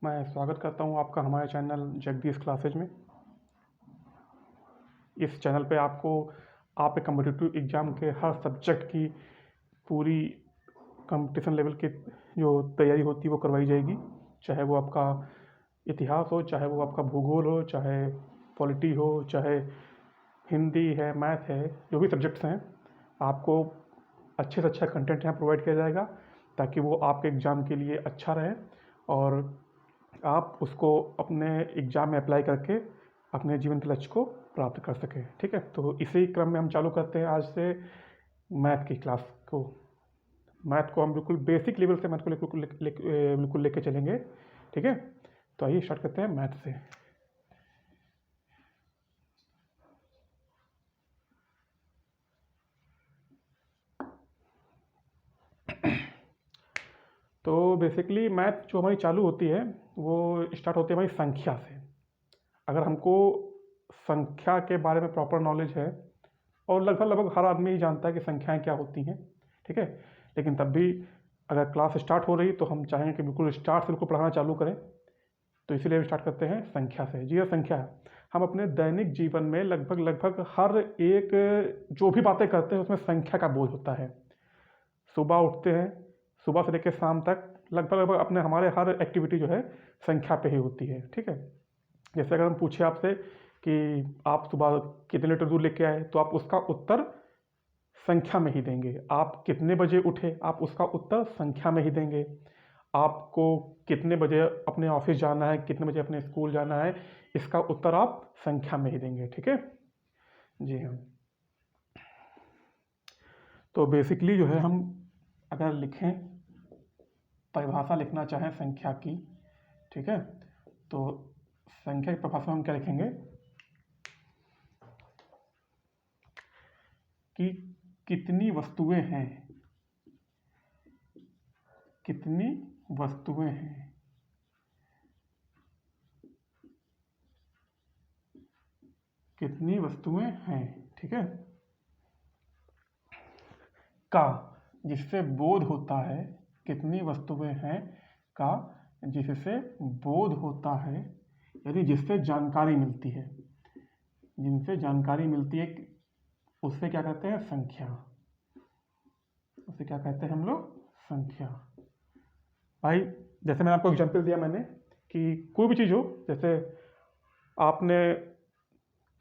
मैं स्वागत करता हूँ आपका हमारे चैनल जगदीश क्लासेज में। इस चैनल पे आपको आपके कम्पिटिटिव एग्ज़ाम के हर सब्जेक्ट की पूरी कंपटीशन लेवल की जो तैयारी होती है वो करवाई जाएगी। चाहे वो आपका इतिहास हो, चाहे वो आपका भूगोल हो, चाहे पॉलिटी हो, चाहे हिंदी है, मैथ है, जो भी सब्जेक्ट्स हैं, आपको अच्छे से अच्छा कंटेंट यहाँ प्रोवाइड किया जाएगा ताकि वो आपके एग्ज़ाम के लिए अच्छा रहे और आप उसको अपने एग्ज़ाम में अप्लाई करके अपने जीवन के लक्ष्य को प्राप्त कर सकें। ठीक है, तो इसी क्रम में हम चालू करते हैं आज से मैथ की क्लास को। मैथ को हम बिल्कुल बेसिक लेवल से मैथ को बिल्कुल लेके चलेंगे। ठीक है, तो आइए स्टार्ट करते हैं मैथ से। तो बेसिकली मैथ जो हमारी चालू होती है वो स्टार्ट होती है हमारी संख्या से। अगर हमको संख्या के बारे में प्रॉपर नॉलेज है, और लगभग हर आदमी ही जानता है कि संख्याएं क्या होती हैं, ठीक है, लेकिन तब भी अगर क्लास स्टार्ट हो रही तो हम चाहेंगे कि बिल्कुल स्टार्ट से बिल्कुल पढ़ाना चालू करें। तो इसीलिए हम स्टार्ट करते हैं संख्या से। जी हाँ, संख्या हम अपने दैनिक जीवन में लगभग हर एक जो भी बातें करते हैं उसमें संख्या का बोझ होता है। सुबह उठते हैं, सुबह से लेकर शाम तक लगभग अपने हमारे हर एक्टिविटी जो है संख्या पे ही होती है। ठीक है, जैसे अगर हम पूछे आपसे कि आप सुबह कितने लीटर दूध लेके आए, तो आप उसका उत्तर संख्या में ही देंगे। आप कितने बजे उठे, आप उसका उत्तर संख्या में ही देंगे। आपको कितने बजे अपने ऑफिस जाना है, कितने बजे अपने स्कूल जाना है, इसका उत्तर आप संख्या में ही देंगे। ठीक है, जी हाँ। तो बेसिकली जो है हम अगर लिखें, परिभाषा लिखना चाहें संख्या की, ठीक है, तो संख्या की परिभाषा हम क्या लिखेंगे कि कितनी वस्तुएं हैं, कितनी वस्तुएं हैं, कितनी वस्तुएं हैं। ठीक है, का जिससे बोध होता है, कितनी वस्तुएं हैं का जिससे बोध होता है, यानी जिससे जानकारी मिलती है, जिनसे जानकारी मिलती है उससे क्या कहते हैं, संख्या। उसे क्या कहते हैं हम लोग, संख्या। भाई जैसे मैंने आपको एग्जांपल दिया मैंने कि कोई भी चीज़ हो, जैसे आपने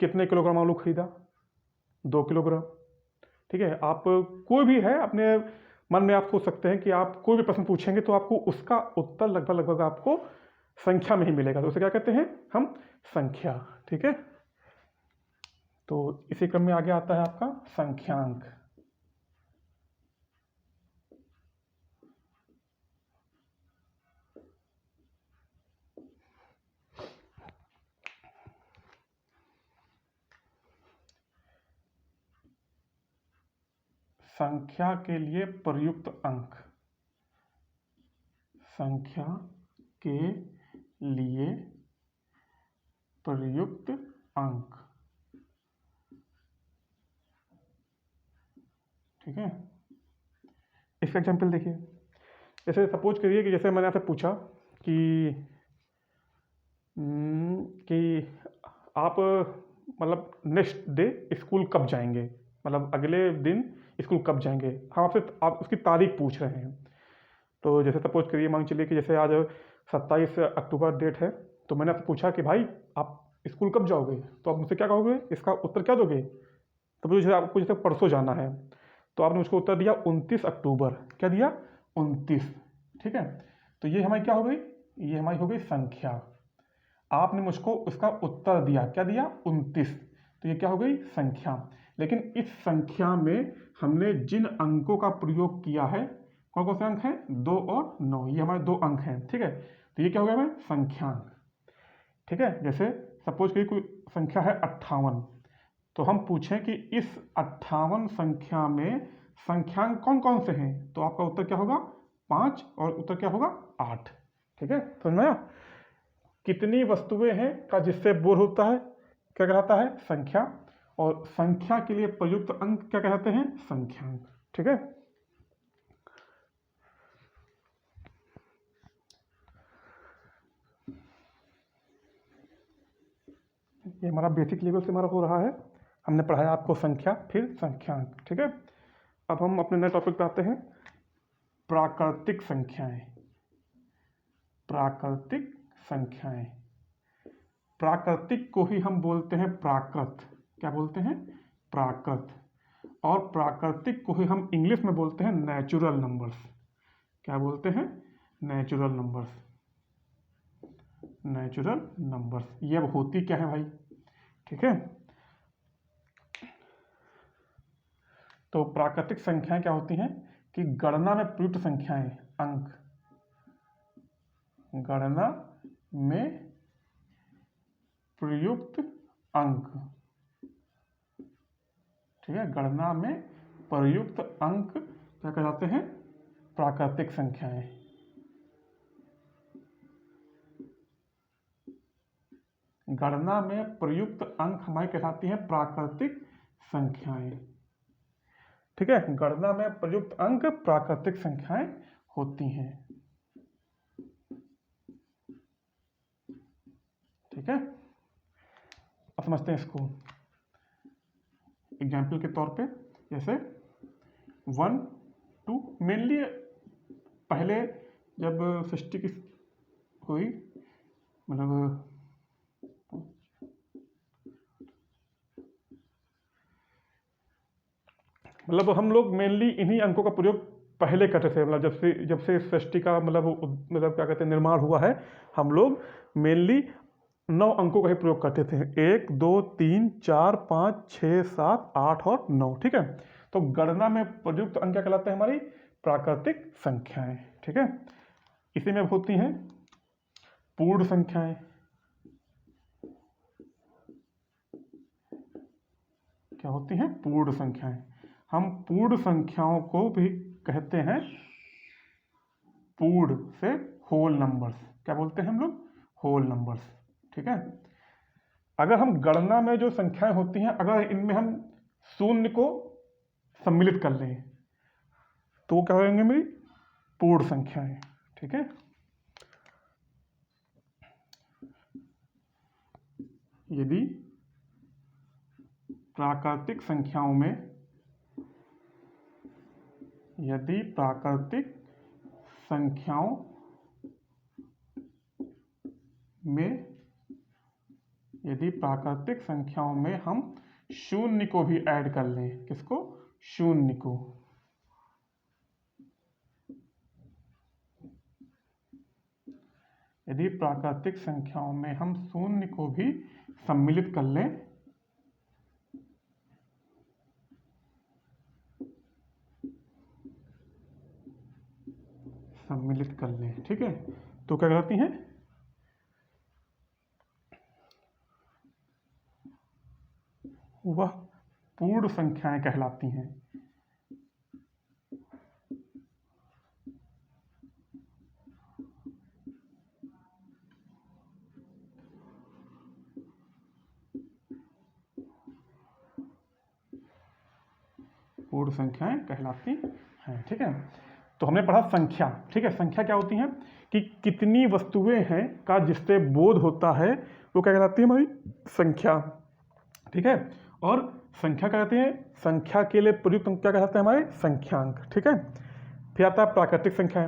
कितने किलोग्राम आलू खरीदा, 2 किलोग्राम। ठीक है, आप कोई भी है अपने मन में आप सोच सकते हैं कि आप कोई भी प्रश्न पूछेंगे तो आपको उसका उत्तर लगभग आपको संख्या में ही मिलेगा, तो उसे क्या कहते हैं हम, संख्या। ठीक है, तो इसी क्रम में आगे आता है आपका संख्यांक। संख्या के लिए प्रयुक्त अंक, संख्या के लिए प्रयुक्त अंक। ठीक है, इसका एग्जाम्पल देखिए। जैसे सपोज करिए कि जैसे मैंने आपसे पूछा कि आप मतलब नेक्स्ट डे स्कूल कब जाएंगे, मतलब अगले दिन स्कूल कब जाएंगे, हम आपसे आप उसकी तारीख पूछ रहे हैं। तो जैसे सपोज करिए, मान चलिए कि जैसे आज 27 अक्टूबर डेट है, तो मैंने आपसे पूछा कि भाई आप स्कूल कब जाओगे, तो आप मुझसे क्या कहोगे, इसका उत्तर क्या दोगे। तो मुझे आपको जैसे परसों जाना है, तो आपने उसको उत्तर दिया 29 अक्टूबर। क्या दिया, 29। ठीक है, तो ये हमारी क्या हो गई, ये हमारी हो गई संख्या। आपने मुझको उसका उत्तर दिया, क्या दिया, 29, तो ये क्या हो गई, संख्या। लेकिन इस संख्या में हमने जिन अंकों का प्रयोग किया है, कौन कौन से अंक हैं, 2 और 9, ये हमारे 2 अंक हैं। ठीक है, तो ये क्या हो गया हमें, संख्यांक। ठीक है, जैसे सपोज कि कोई संख्या है 58, तो हम पूछें कि इस 58 संख्या में संख्यांक कौन कौन से हैं, तो आपका उत्तर क्या होगा, 5, और उत्तर क्या होगा, 8। ठीक है, समझ में आया। कितनी वस्तुएं हैं का जिससे बोध होता है क्या कहलाता है, संख्या, और संख्या के लिए प्रयुक्त अंक क्या कहलाते हैं, संख्यांक। ठीक है, ये हमारा बेसिक लेवल से हमारा हो रहा है। हमने पढ़ाया आपको संख्या, फिर संख्यांक, ठीक है। अब हम अपने नए टॉपिक पे आते हैं, प्राकृतिक संख्याएं। प्राकृतिक संख्याएं, प्राकृतिक को ही हम बोलते हैं प्राकृत। क्या बोलते हैं? प्राकृत। और प्राकृतिक को ही हम इंग्लिश में बोलते हैं नेचुरल नंबर्स। क्या बोलते हैं? Natural numbers. नेचुरल नंबर्स ये अब होती क्या है भाई, ठीक है। तो प्राकृतिक संख्याएं क्या होती हैं कि गणना में प्रयुक्त संख्याएं, अंक, गणना में प्रयुक्त अंक, ठीक है। गणना में प्रयुक्त अंक क्या कहलाते हैं? प्राकृतिक संख्याएं। गणना में प्रयुक्त अंक हमारी कहलाती हैं प्राकृतिक संख्याएं, ठीक है। गणना में प्रयुक्त अंक प्राकृतिक संख्याएं होती हैं, ठीक है। अब समझते हैं इसको एग्जाम्पल के तौर पे। जैसे 1 2, मेनली पहले जब सृष्टि की हुई, मतलब हम लोग मेनली इन्हीं अंकों का प्रयोग पहले करते थे। मतलब जब से सृष्टि का मतलब क्या कहते हैं निर्माण हुआ है, हम लोग मेनली 9 अंकों का ही प्रयोग करते थे। 1 2 3 4 5 6 7 8 और 9, ठीक है। तो गणना में प्रयुक्त अंक क्या कहलाते हैं? हमारी प्राकृतिक संख्याएं, ठीक है। इसी में होती हैं पूर्ण संख्याएं। क्या होती हैं? पूर्ण संख्याएं। हम पूर्ण संख्याओं को भी कहते हैं पूर्ण से होल नंबर्स। क्या बोलते हैं हम लोग? होल नंबर्स, ठीक है। अगर हम गणना में जो संख्याएं होती हैं, अगर इनमें हम शून्य को सम्मिलित कर लें तो वो क्या होंगे? मेरी पूर्ण संख्याएं, ठीक है। यदि प्राकृतिक संख्याओं में यदि प्राकृतिक संख्याओं में हम शून्य को भी ऐड कर लें। किसको? शून्य को। यदि प्राकृतिक संख्याओं में हम शून्य को भी सम्मिलित कर लें ठीक है, तो क्या कहलाती हैं? वह पूर्ण संख्याएं कहलाती हैं। पूर्ण संख्याएं कहलाती हैं, ठीक है। तो हमने पढ़ा संख्या, ठीक है। संख्या क्या होती है कि कितनी वस्तुएं हैं का जिससे बोध होता है वो क्या कहलाती है? हमारी संख्या, ठीक है। और संख्या क्या कहते हैं? संख्या के लिए प्रयुक्त अंक क्या कहलाते हैं? हमारे संख्यांक, ठीक है। फिर आता है प्राकृतिक संख्या।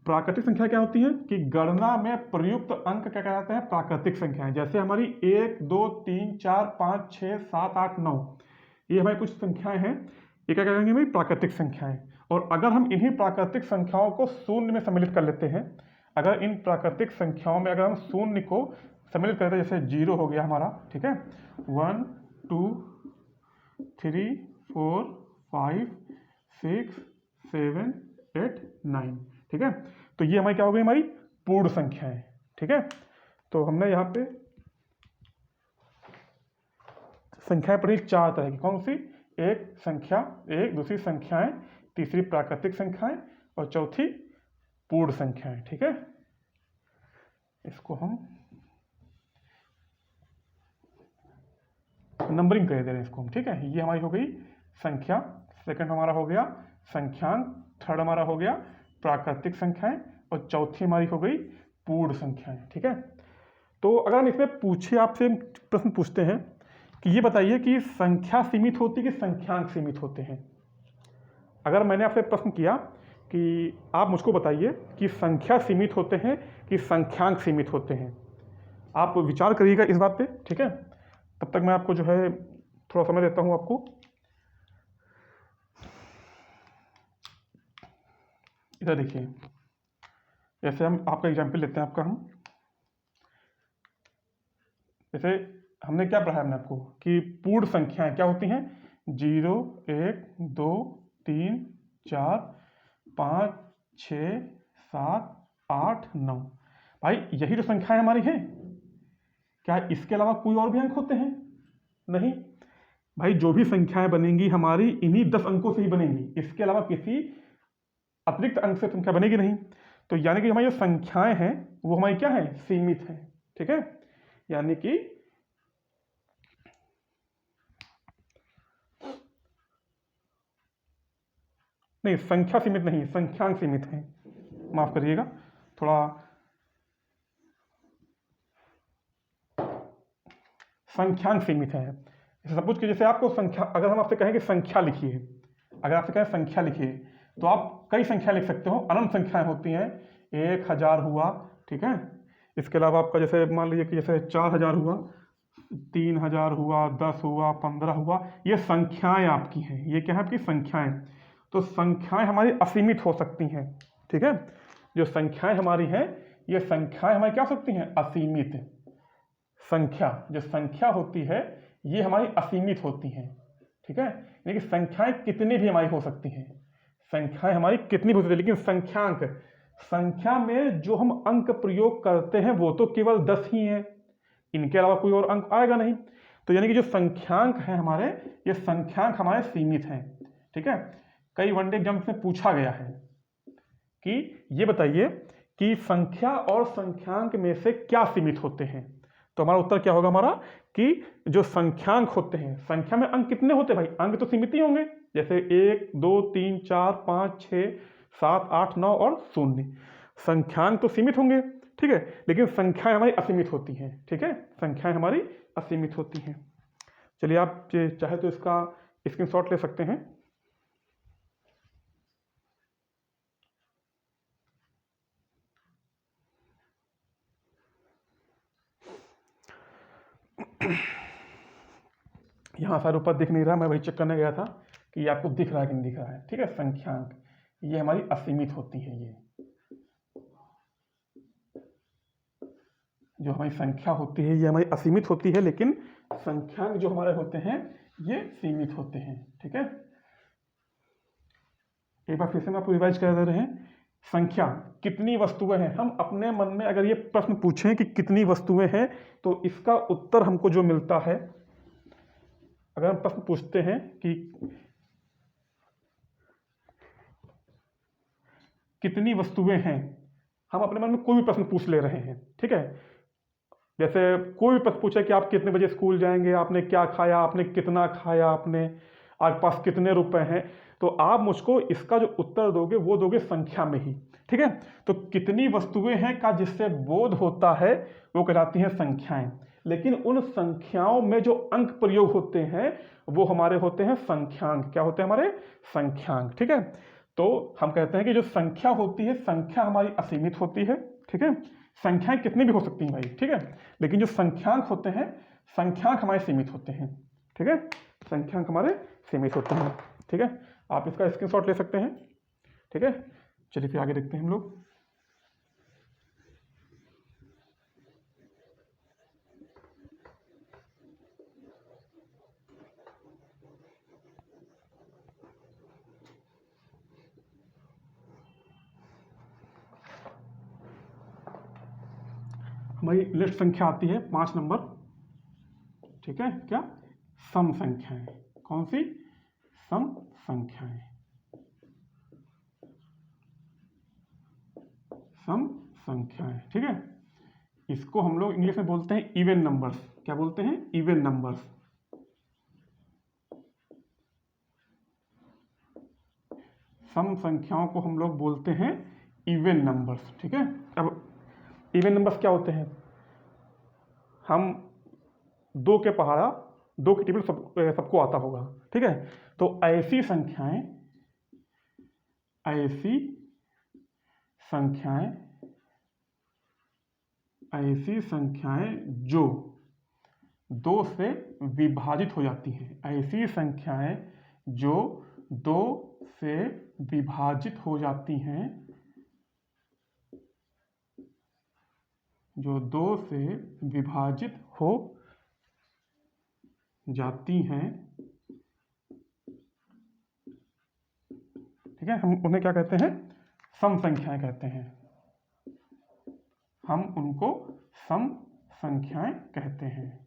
प्राकृतिक संख्या क्या होती है कि गणना में प्रयुक्त अंक क्या कहलाते हैं? प्राकृतिक संख्याएं। जैसे हमारी 1 2 3 4 5 6 7 8 9, ये हमारी कुछ संख्याएं हैं, ये क्या कहेंगे? भाई प्राकृतिक संख्याएं। और अगर हम इन्हीं प्राकृतिक संख्याओं को शून्य में सम्मिलित कर लेते हैं, अगर इन प्राकृतिक संख्याओं में अगर हम शून्य को सम्मिलित करते हैं, जैसे 0 हो गया हमारा, ठीक है, 1 2 3 4 5 6 7 8 9, ठीक है। तो ये हमारी क्या हो गई? हमारी पूर्ण संख्याएं, ठीक है। तो हमने यहाँ पे संख्याएं पढ़ी 4 तरह की। कौन सी? एक संख्या, एक दूसरी संख्याएं, तीसरी प्राकृतिक संख्याएं और चौथी पूर्ण संख्याएं, ठीक है। इसको हम नंबरिंग कर दे रहे हैं इसको हम, ठीक है। ये हमारी हो गई संख्या, सेकंड हमारा हो गया संख्यांक, थर्ड हमारा हो गया प्राकृतिक संख्याएं और चौथी हमारी हो गई पूर्ण संख्याएं, ठीक है। तो अगर हम इसमें पूछे, आपसे प्रश्न पूछते हैं कि ये बताइए कि संख्या सीमित होती है कि संख्यांक सीमित होते हैं। अगर मैंने आपसे प्रश्न किया कि आप मुझको बताइए कि संख्या सीमित होते हैं कि संख्यांक सीमित होते हैं, आप विचार करिएगा इस बात पे, ठीक है। तब तक मैं आपको जो है थोड़ा समय देता हूँ आपको। इधर देखिए, जैसे हम आपका एग्जाम्पल लेते हैं आपका, हम जैसे हमने क्या पढ़ा हमने आपको कि पूर्ण संख्याएं क्या होती हैं, 0, 1, 2, 3, 4, 5, 6, 7, 8, 9। भाई यही तो संख्याएं हमारी हैं। क्या इसके अलावा कोई और भी अंक होते हैं? नहीं भाई, जो भी संख्याएं बनेंगी हमारी इन्हीं 10 अंकों से ही बनेंगी, इसके अलावा किसी अतिरिक्त अंक से संख्या बनेगी नहीं। तो यानी कि हमारी जो संख्याएं हैं वो हमारी क्या है, सीमित है, ठीक है। यानी कि नहीं, संख्या सीमित नहीं, संख्यांक सीमित है, माफ करिएगा थोड़ा। संख्यांक सीमित है। जैसे सपोज कि जैसे आपको संख्या, अगर हम आपसे कहें कि संख्या लिखिए, अगर आपसे कहें संख्या लिखिए, तो आप कई संख्या लिख सकते हो, अनंत संख्याएं होती हैं। 1000 हुआ, ठीक है। इसके अलावा आपका जैसे मान लीजिए कि जैसे 4000 हुआ, 3000 हुआ, 10 हुआ, 15 हुआ, ये संख्याएं आपकी हैं। ये क्या है, आपकी संख्याएं। तो संख्याएं हमारी असीमित हो सकती हैं, ठीक है। जो संख्याएं हमारी हैं, ये संख्याएं हमारी क्या हो सकती हैं, असीमित। संख्या, जो संख्या होती है ये हमारी असीमित होती हैं, ठीक है। यानी कि संख्याएं कितनी भी हमारी हो सकती हैं, संख्याएं हमारी कितनी भी हो सकती है, लेकिन संख्यांक, संख्या में जो हम अंक प्रयोग करते हैं वो तो केवल 10 ही हैं, इनके अलावा कोई और अंक आएगा नहीं। तो यानी कि जो संख्यांक हैं हमारे, ये संख्यांक हमारे सीमित हैं, ठीक है। कई वनडे एग्जाम्स में पूछा गया है कि ये बताइए कि संख्या और संख्यांक में से क्या सीमित होते हैं। तो हमारा उत्तर क्या होगा हमारा, कि जो संख्यांक होते हैं, संख्या में अंक कितने होते हैं भाई, अंक तो सीमित ही होंगे, जैसे 1, 2, 3, 4, 5, 6, 7, 8, 9 और 0। संख्यांक तो सीमित होंगे, ठीक है, लेकिन संख्याएं हमारी असीमित होती हैं, ठीक है, संख्याएं हमारी असीमित होती हैं। चलिए आप चाहे तो इसका स्क्रीनशॉट ले सकते हैं। यहाँ सारे ऊपर दिख नहीं रहा, मैं वही चेक करने गया था कि ये आपको दिख रहा है कि नहीं दिख रहा है, ठीक है। संख्यांक ये हमारी असीमित होती है, ये जो हमारी संख्या होती है ये हमारी असीमित होती है, लेकिन संख्यांक जो हमारे होते हैं ये सीमित होते हैं, ठीक है। एक बार फिर से मैं आपको रिवाइज कर दे रहे हैं। संख्या कितनी वस्तुएं हैं, हम अपने मन में अगर ये प्रश्न पूछें कि कितनी वस्तुएं हैं, तो इसका उत्तर हमको जो मिलता है, अगर हम प्रश्न पूछते हैं कि कितनी वस्तुएं हैं, हम अपने मन में कोई भी प्रश्न पूछ ले रहे हैं, ठीक है। जैसे कोई भी प्रश्न पूछे कि आप कितने बजे स्कूल जाएंगे, आपने क्या खाया, आपने कितना खाया, आपने आपके पास कितने रुपए हैं, तो आप मुझको इसका जो उत्तर दोगे वो दोगे संख्या में ही, ठीक है। तो कितनी वस्तुएं हैं का जिससे बोध होता है वो कहलाती हैं संख्याएं, लेकिन उन संख्याओं में जो अंक प्रयोग होते हैं वो हमारे होते हैं संख्यांक। क्या होते हैं हमारे, संख्यांक, ठीक है। तो हम कहते हैं कि जो संख्या होती है, संख्या हमारी असीमित होती है, ठीक है। संख्याएं कितनी भी हो सकती हैं भाई, ठीक है, लेकिन जो संख्यांक होते हैं, संख्यांक हमारे सीमित होते हैं, ठीक है, संख्यांक हमारे सीमित होते हैं, ठीक है। आप इसका स्क्रीनशॉट ले सकते हैं, ठीक है। चलिए फिर आगे देखते हैं हम लोग। हमारी लिस्ट संख्या आती है 5 नंबर, ठीक है। क्या, सम संख्याएं। कौन सी, सम संख्याएं, सम संख्याएं, ठीक है। इसको हम लोग इंग्लिश में बोलते हैं इवन नंबर्स। क्या बोलते हैं, इवन नंबर्स। सम संख्याओं को हम लोग बोलते हैं इवन नंबर्स, ठीक है। अब इवन नंबर्स क्या होते हैं, हम दो के पहाड़ा, दो की टेबल सबको आता होगा, ठीक है। तो ऐसी संख्याएं जो दो से विभाजित हो जाती हैं, ऐसी संख्याएं जो दो से विभाजित हो जाती हैं, जो दो से विभाजित हो जाती हैं, ठीक है, हम उन्हें क्या कहते हैं? सम संख्याएं कहते हैं। हम उनको सम संख्याएं कहते हैं।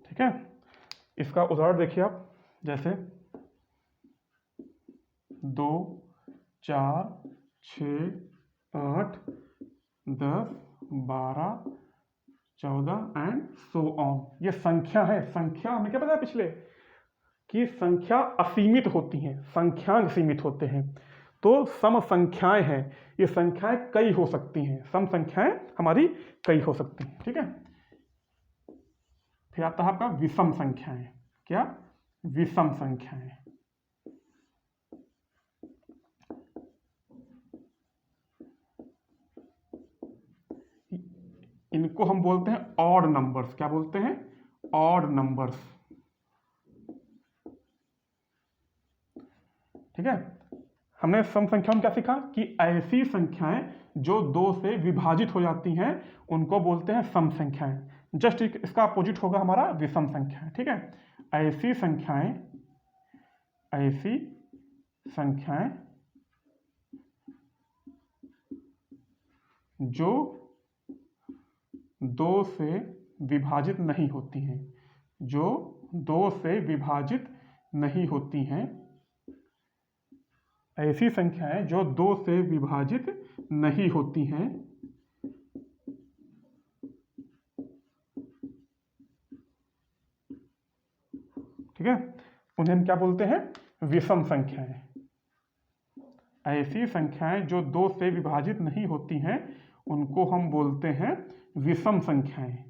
ठीक है, इसका उदाहरण देखिए आप, जैसे 2, 4, 6, 8, 10, 12, 14 एंड सो ऑन। ये संख्या है। संख्या हमें क्या पता है पिछले कि संख्या असीमित होती हैं, संख्यांक सीमित होते हैं। तो सम संख्याएं हैं, ये संख्याएं कई हो सकती हैं, सम संख्याएं हमारी कई हो सकती हैं, ठीक है। फिर आता है आपका विषम संख्याएं। क्या? विषम संख्याएं। इनको हम बोलते हैं ऑड नंबर्स। क्या बोलते हैं? ऑड नंबर्स, ठीक है। हमने सम संख्याओं में क्या सीखा कि ऐसी संख्याएं जो दो से विभाजित हो जाती हैं उनको बोलते हैं सम संख्याएं। जस्ट इसका अपोजिट होगा हमारा विषम संख्याएं, ठीक है। ऐसी संख्याएं जो दो से विभाजित नहीं होती हैं, जो दो से विभाजित नहीं होती हैं, ऐसी संख्याएं जो दो से विभाजित नहीं होती हैं, ठीक है, उन्हें हम क्या बोलते हैं? विषम संख्याएं। ऐसी संख्याएं जो दो से विभाजित नहीं होती हैं उनको हम बोलते हैं विषम संख्याएं।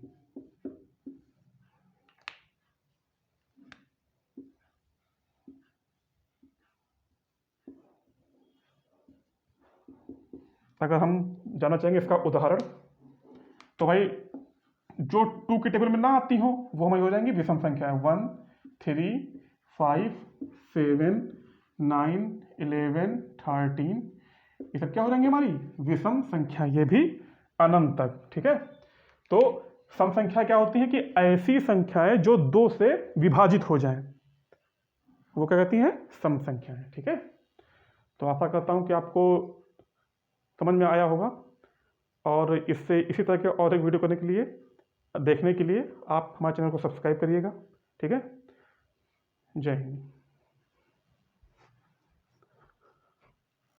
अगर हम जानना चाहेंगे इसका उदाहरण, तो भाई जो 2 की टेबल में ना आती हो वो हमारी हो जाएंगी विषम संख्याएं। 1, 3, 5, 7, 9, 11, 13, ये सब क्या हो जाएंगे? हमारी विषम संख्या, ये भी अनंत तक, ठीक है। तो सम संख्या क्या होती है कि ऐसी संख्याएं जो दो से विभाजित हो जाएं, वो क्या कहती हैं? सम संख्याएं, ठीक है। तो आशा करता हूं कि आपको समझ में आया होगा, और इससे इसी तरह के और एक वीडियो करने के लिए, देखने के लिए आप हमारे चैनल को सब्सक्राइब करिएगा, ठीक है। जय हिंद।